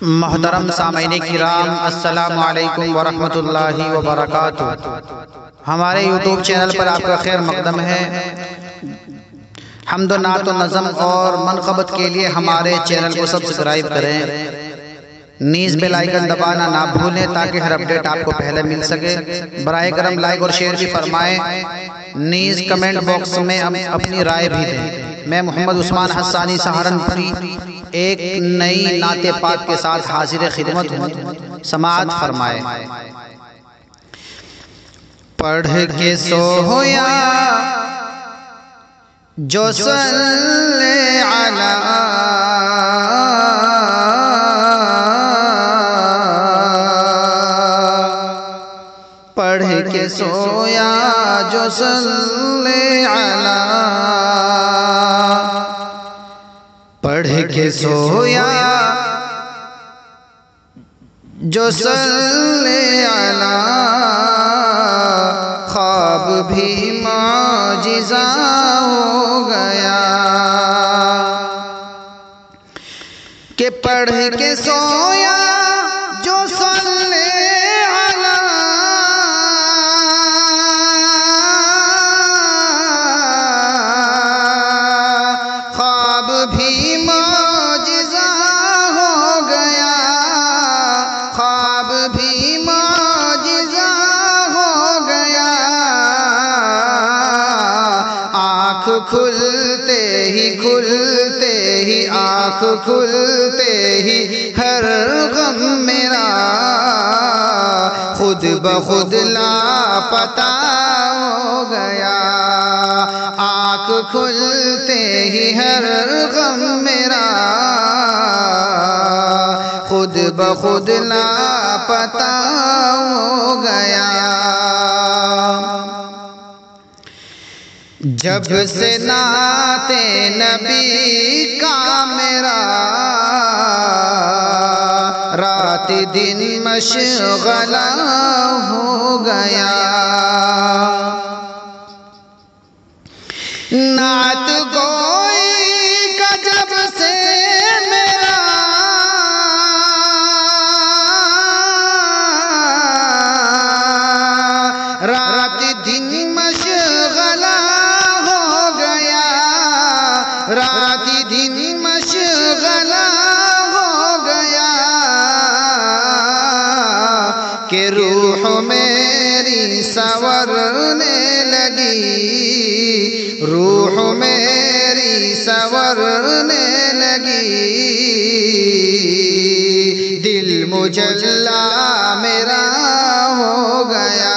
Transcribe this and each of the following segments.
محترم سامعین کرام، السلام علیکم ورحمۃ اللہ وبرکاتہ۔ ہمارے یوٹیوب چینل پر آپ کا خیر مقدم ہے۔ حمد و نعت و نظم اور منقبت کے لیے ہمارے چینل کو سبسکرائب کریں، نیز بیل آئیکن دبانا نہ بھولیں تاکہ ہر اپڈیٹ آپ کو پہلے مل سکے۔ براہ کرم لائک اور شیئر بھی فرمائیں، نیز کمنٹ باکس میں اپنی رائے بھی دیں۔ میں محمد عثمان حسانی سہارنپوری ایک نئی نعت پاک کے ساتھ حاضر خدمت ہوں، سماعت فرمائے۔ پڑھ کے سویا جو صلی علی پڑھ کے سویا جو صلی علی پڑھ کے سویا جو صلی علی خواب بھی معجزہ ہو گیا کہ پڑھ کے سویا جو صلی علی خواب بھی معجزہ ہو گیا، خواب بھی معجزہ ہو گیا۔ آنکھ کھلتے ہی آنکھ کھلتے ہی ہر غم میرا خود بخود لاپتہ ہو گیا۔ آنکھ کھلتے ہی ہر غم میرا خود بخود لاپتہ ہو گیا۔ جب سے نعت نبی کا میرا رات دن مشغلہ ہو گیا، نعت گوئی کا جب سے میرا رات دن مشغلہ ہو گیا، رات دن مشغلہ ہو گیا کہ روح میری سنورنے لگی، روح میری سنورنے لگی، دل مجلا میرا ہو گیا۔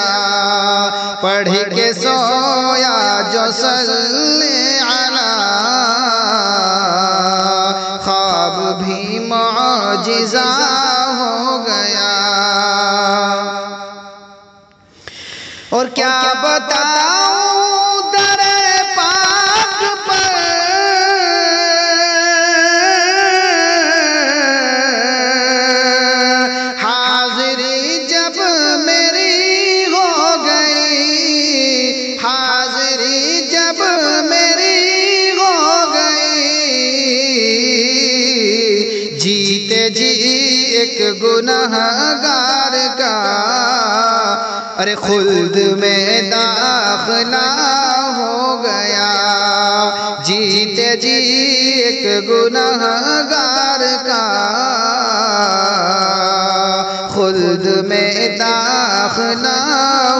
پڑھ کے سویا جو صلی علی خواب بھی معجزہ ہو گیا۔ اور کیا بتاؤں در پاک پر حاضری جب میری ہو گئی، حاضری جب میری ہو گئی، جیتے جی ایک گنہگار کا ارے خلد میں داخلہ ہو گیا، جیتے جی ایک گنہگار کا خلد میں داخلہ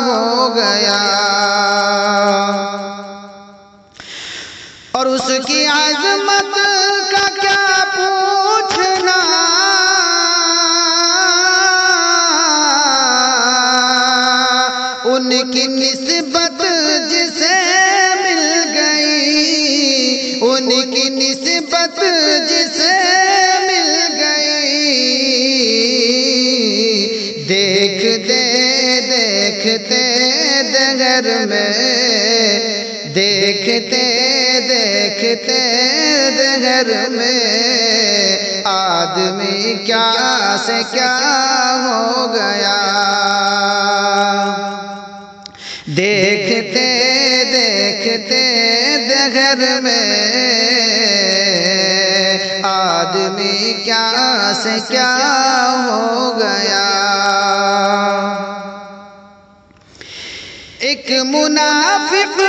ہو گیا۔ اور اس کی عظمت کا کیا پوچھنا، ان کی نسبت جسے مل گئی، ان کی نسبت جسے مل گئی، دیکھتے دیکھتے دگر میں، دیکھتے دیکھتے دگر میں آدمی کیا سے کیا ہو گیا، دیکھتے دیکھتے دگر میں آدمی کیا سے کیا ہو گیا؟ ایک منافق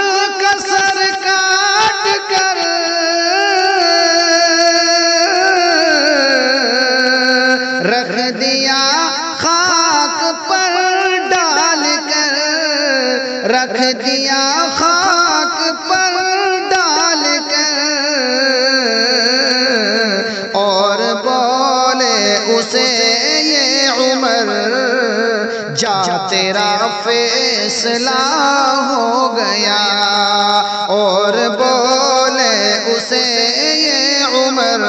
کا سر کاٹ کر رکھ دیا خاک پر ڈال کر، رکھ دیا خاک پر ڈال کر، اور بولے اسے یہ عمر جا تیرا فیصلہ ہو گیا، اور بولے اسے یہ عمر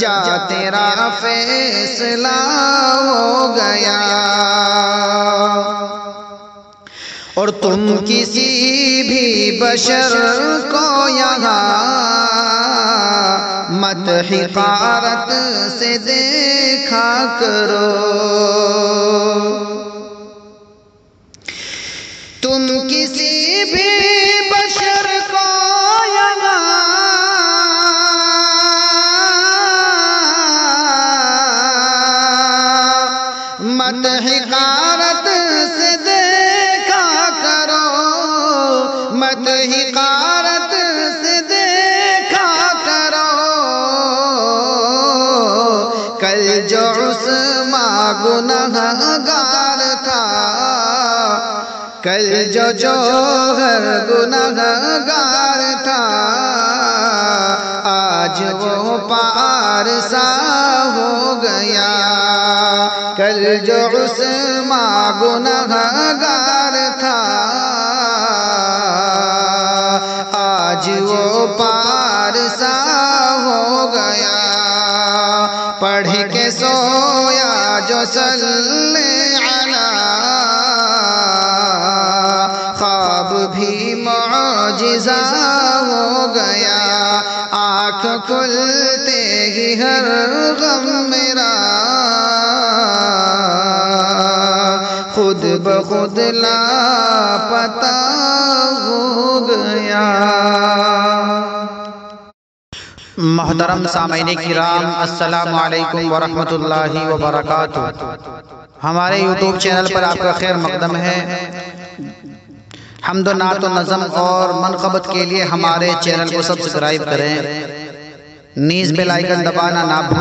جا تیرا فیصلہ ہو گیا۔ اور تم کسی بھی بشر کو یہاں مت حقارت سے دیکھا کرو، تم کسی بھی بشر کو یہاں مت حقارت سے دیکھا کرو، مت حقارت سے دیکھا کرو۔ کل جو عثمان گنہگار تھا، کل جو جوہر گنہگار تھا، آج وہ پارسا ہو گیا۔ کل جو عثمان گنہگار تھا، آج وہ پارسا ہو گیا۔ پڑھ کے سویا جو صلی علی، خواب بھی معجزہ ہو گیا۔ آنکھ کھلتے ہی ہر غم میرا خود بخود لاپتہ ہو گیا۔ محترم سامعین کرام، السلام علیکم ورحمۃ اللہ وبرکاتہ۔ ہمارے یوٹیوب چینل پر آپ کا خیر مقدم ہے۔ حمد و نعت و نظم اور منقبت کے لیے ہمارے چینل کو سبسکرائب کریں، نیز بیل آئیکن دبانا نہ بھولیں۔